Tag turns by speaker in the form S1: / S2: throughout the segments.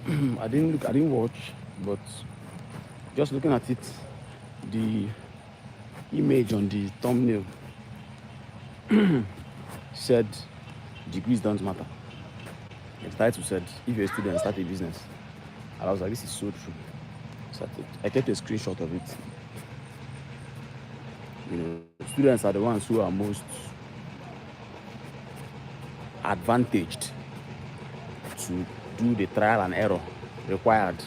S1: I didn't watch, but just looking at it, the image on the thumbnail said degrees don't matter. The title said, if you're a student, start a business. And I was like, this is so true. So I kept a screenshot of it. Students are the ones who are most advantaged to do the trial and error required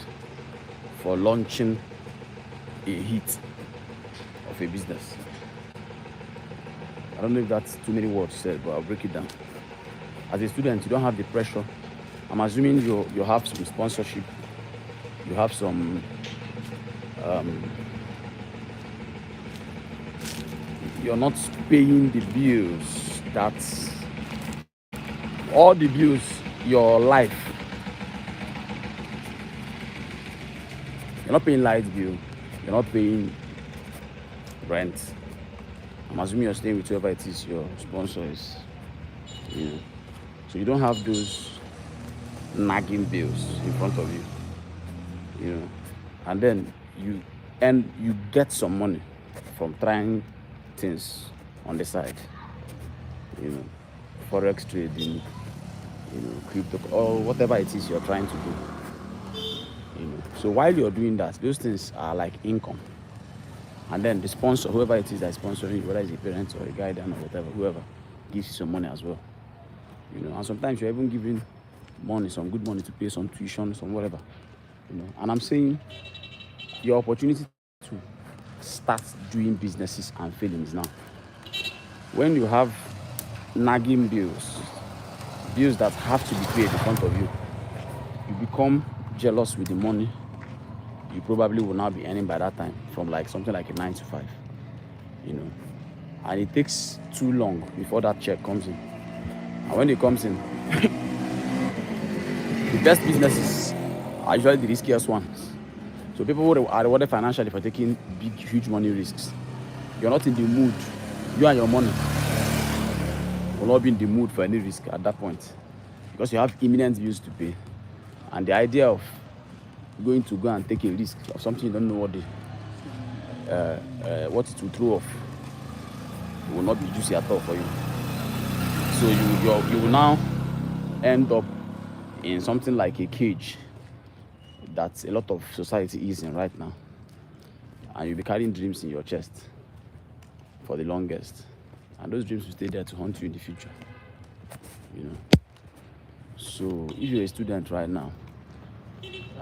S1: for launching a hit of a business. I don't know if that's too many words said, but I'll break it down. As a student, you don't have the pressure. I'm assuming you have some sponsorship, you have some you're not paying the bills. That's all the bills, your life. You're not paying light bill, you're not paying rent. I'm assuming you're staying with whoever it is your sponsor is. So you don't have those nagging bills in front of you. And then you get some money from trying things on the side. Forex trading, crypto, or whatever it is you're trying to do. So while you're doing that, those things are like income. And then the sponsor, whoever it is that is sponsoring you, whether it's a parent or a guardian or whatever, whoever, gives you some money as well. And sometimes you're even giving money, some good money to pay some tuition, some whatever. And I'm saying your opportunity to start doing businesses and failings now. When you have nagging bills that have to be paid in front of you, you become jealous with the money you probably will now be earning by that time from like something like a 9 to 5, and it takes too long before that check comes in. And when it comes in, the best businesses are usually the riskiest ones. So people who are rewarded financially for taking big, huge money risks. You're not in the mood. You and your money will not be in the mood for any risk at that point, because you have imminent bills to pay. And the idea of go and take a risk of something you don't know what it will throw off, it will not be juicy at all for you. So you will now end up in something like a cage that a lot of society is in right now, and you'll be carrying dreams in your chest for the longest, and those dreams will stay there to haunt you in the future. So if you're a student right now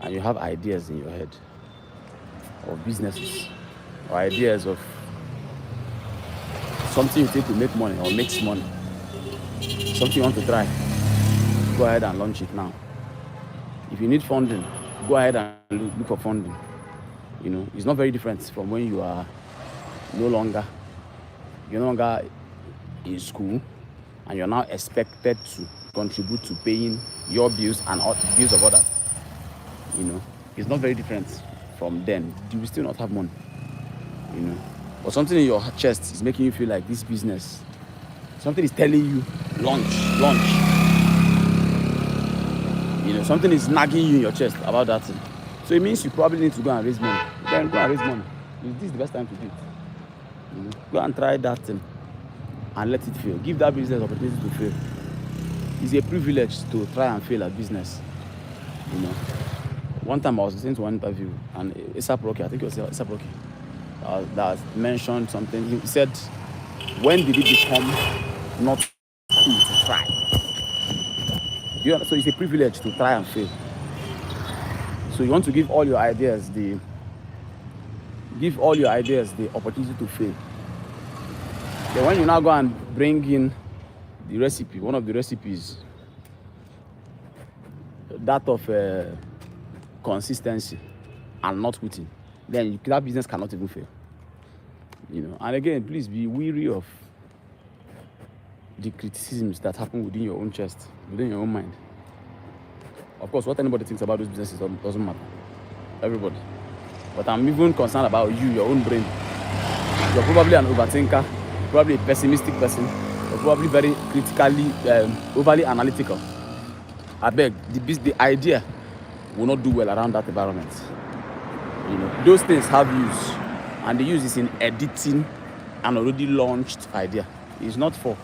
S1: and you have ideas in your head of businesses or ideas of something you think will make money or makes money, something you want to try, go ahead and launch it now. If you need funding, go ahead and look for funding. It's not very different from when you are no longer in school and you're now expected to contribute to paying your bills and the bills of others. It's not very different from then. You will still not have money. But something in your chest is making you feel like this business, something is telling you launch. Something is nagging you in your chest about that thing. So it means you probably need to go and raise money. Then go and raise money. This is the best time to do it. Go and try that thing and let it fail. Give that business opportunity to fail. It's a privilege to try and fail at business. One time I was listening to one interview, and Isap Rocky, I think it was Isap Rocky, that mentioned something. He said, when did it become not cool to try? So it's a privilege to try and fail. So you want to give all your ideas the opportunity to fail. Then when you now go and bring in the recipe, one of the recipes, that of consistency and not quitting, then that business cannot even fail. And again, please be wary of the criticisms that happen within your own chest, within your own mind. Of course, what anybody thinks about those businesses doesn't matter. Everybody. But I'm even concerned about you, your own brain. You're probably an overthinker, you're probably a pessimistic person, you're probably very critically, overly analytical. I beg, the idea will not do well around that environment. You know, those things have use, and the use is in editing an already launched idea. It's not for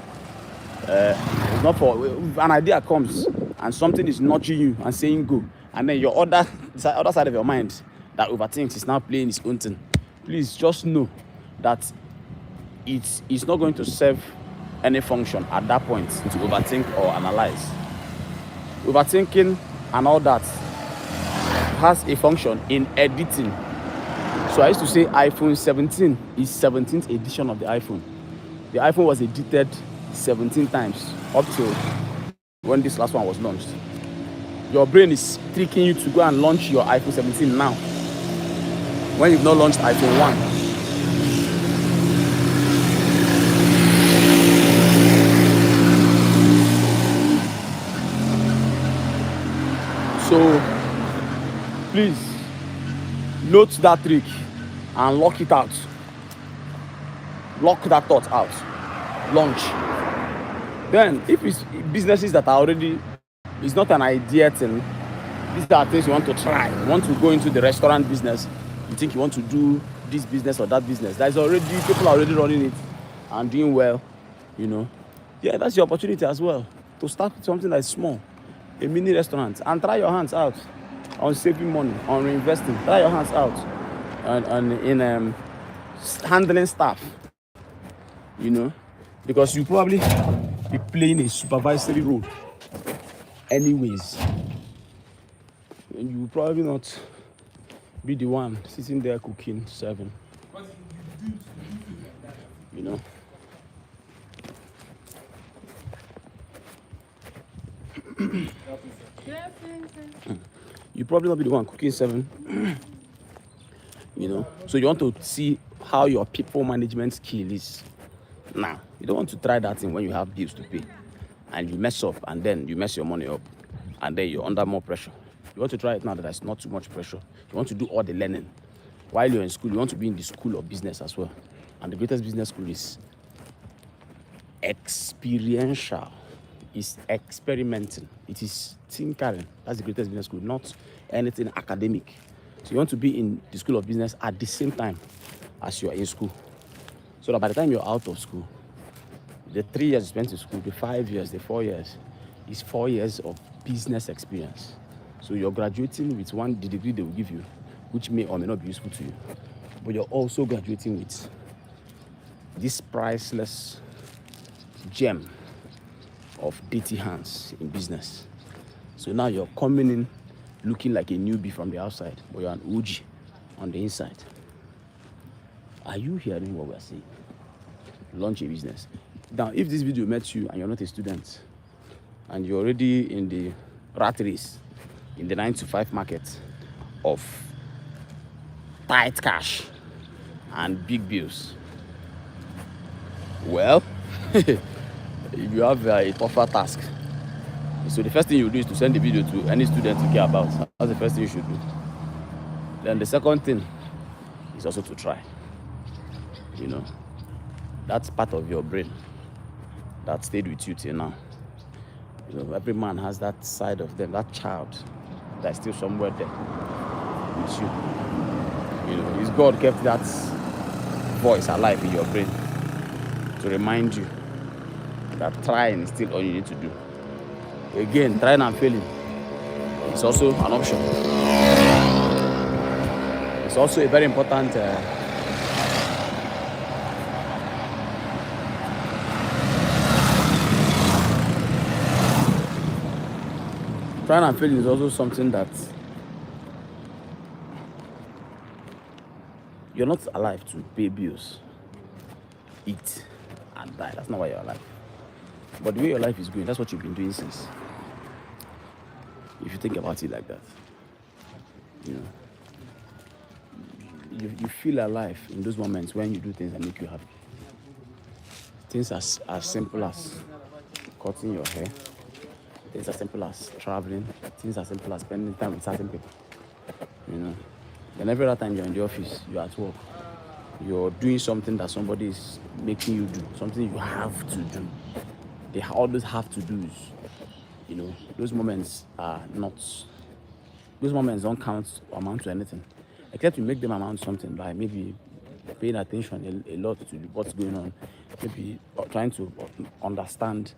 S1: an idea comes and something is nudging you and saying go, and then your other side of your mind that overthinks is now playing its own thing. Please just know that it's not going to serve any function at that point to overthink or analyze. Overthinking and all that has a function in editing. So I used to say iPhone 17 is 17th edition of the iPhone. The iPhone was edited 17 times up till when this last one was launched. Your brain is tricking you to go and launch your iPhone 17 now when you've not launched iPhone 1. So please note that trick and lock it out. Lock that thought out. Launch. Then if it's businesses that are already, it's not an idea thing, these are things you want to try. You want to go into the restaurant business, you think you want to do this business or that business. There's already, people are already running it and doing well, you know. Yeah, that's your opportunity as well to start with something that's small, a mini restaurant, and try your hands out on saving money, on reinvesting. Try your hands out in handling staff, you know, because you probably be playing a supervisory role anyways, and you will probably not be the one sitting there cooking, serving, you know. You probably not be the one cooking, serving, you know. So you want to see how your people management skill is. Now, you don't want to try that thing when you have bills to pay and you mess up and then you mess your money up and then you're under more pressure. You want to try it now that there's not too much pressure. You want to do all the learning. While you're in school, you want to be in the school of business as well. And the greatest business school is experiential. It's experimenting. It is tinkering. That's the greatest business school, not anything academic. So you want to be in the school of business at the same time as you're in school. So that by the time you're out of school, the 3 years you spent in school, the 5 years, the 4 years, is 4 years of business experience. So you're graduating with the degree they will give you, which may or may not be useful to you. But you're also graduating with this priceless gem of dirty hands in business. So now you're coming in looking like a newbie from the outside, but you're an OG on the inside. Are you hearing what we're saying? Launch a business. Now, if this video met you and you're not a student and you're already in the rat race, in the 9-to-5 market of tight cash and big bills, well, you have a tougher task. So the first thing you do is to send the video to any student you care about. That's the first thing you should do. Then the second thing is also to try. You know, that's part of your brain that stayed with you till now. You know, every man has that side of them, that child that's still somewhere there with you. You know, it's God kept that voice alive in your brain to remind you that trying is still all you need to do. Again, trying and failing is also an option. It's also a very important trying and failing is also something that you're not alive to pay bills, eat, and die. That's not why you're alive. But the way your life is going, that's what you've been doing since. If you think about it like that, you know, you feel alive in those moments when you do things that make you happy. Things as simple as cutting your hair, things as simple as traveling, things as simple as spending time with certain people. You know, then every other time you're in the office, you're at work, you're doing something that somebody is making you do, something you have to do. They always have to do. You know, those moments are not those moments don't count or amount to anything, except you make them amount to something, like maybe paying attention a lot to what's going on, maybe trying to understand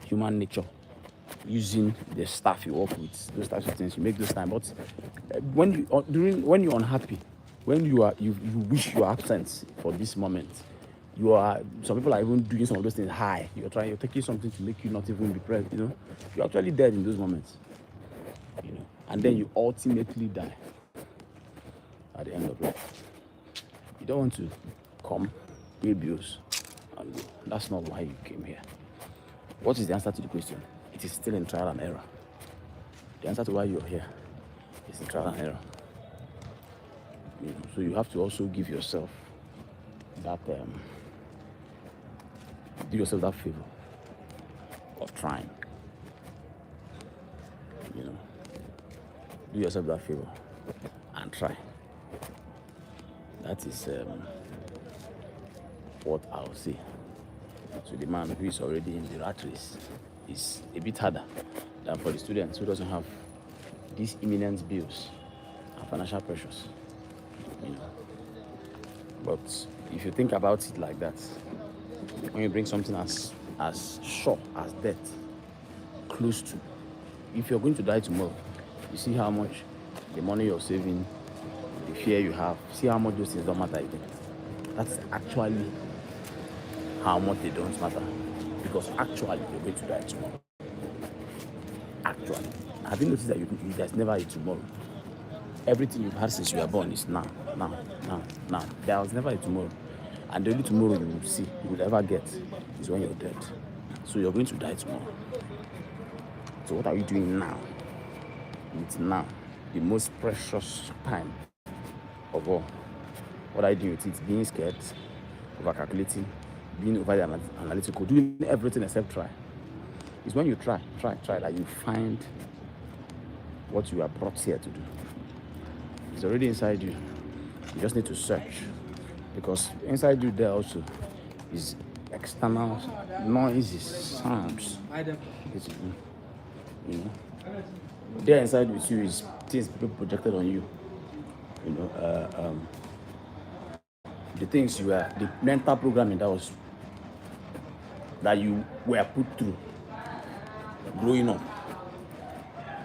S1: human nature using the staff you work with, those types of things. You make those time. But when you when you're unhappy, when you wish you are absent for this moment, some people are even doing some of those things high. You're taking something to make you not even be present. You're actually dead in those moments. And then you ultimately die at the end of life. You don't want to come, pay bills, and go. That's not why you came here. What is the answer to the question? It is still in trial and error. The answer to why you're here is in trial and error. So you have to also give yourself that do yourself that favor of trying. Do yourself that favor and try. That is what I'll say. So the man who is already in the rat race is a bit harder than for the students who doesn't have these imminent bills and financial pressures. But if you think about it like that, when you bring something as sure as death close to, if you're going to die tomorrow, you see how much the money you're saving, the fear you have, see how much those things don't matter again. That's actually how much they don't matter. Because actually, you're going to die tomorrow. Actually. Have you noticed that there's never a tomorrow? Everything you've had since you were born is now. There was never a tomorrow. And the only tomorrow you will see, you will ever get, is when you're dead. So you're going to die tomorrow. So what are you doing now? It's now, the most precious time of all. What are you doing with it? Being scared, over-calculating, being over-analytical, doing everything except try. It's when you try that you find what you are brought here to do. It's already inside you. You just need to search. Because inside you there also is external noises, sounds. There inside with you is things people projected on you. The things the mental programming that you were put through growing up.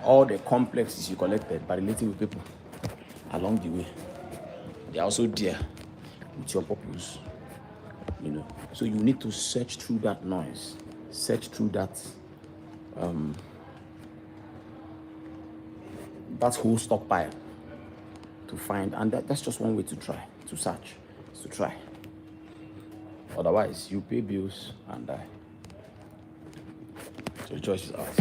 S1: All the complexes you collected by relating with people along the way, they are also there with your purpose. So you need to search through that noise, search through that whole stockpile to find, and that's just one way to try, to search, is to try. Otherwise, you pay bills and die. So the choice is ours.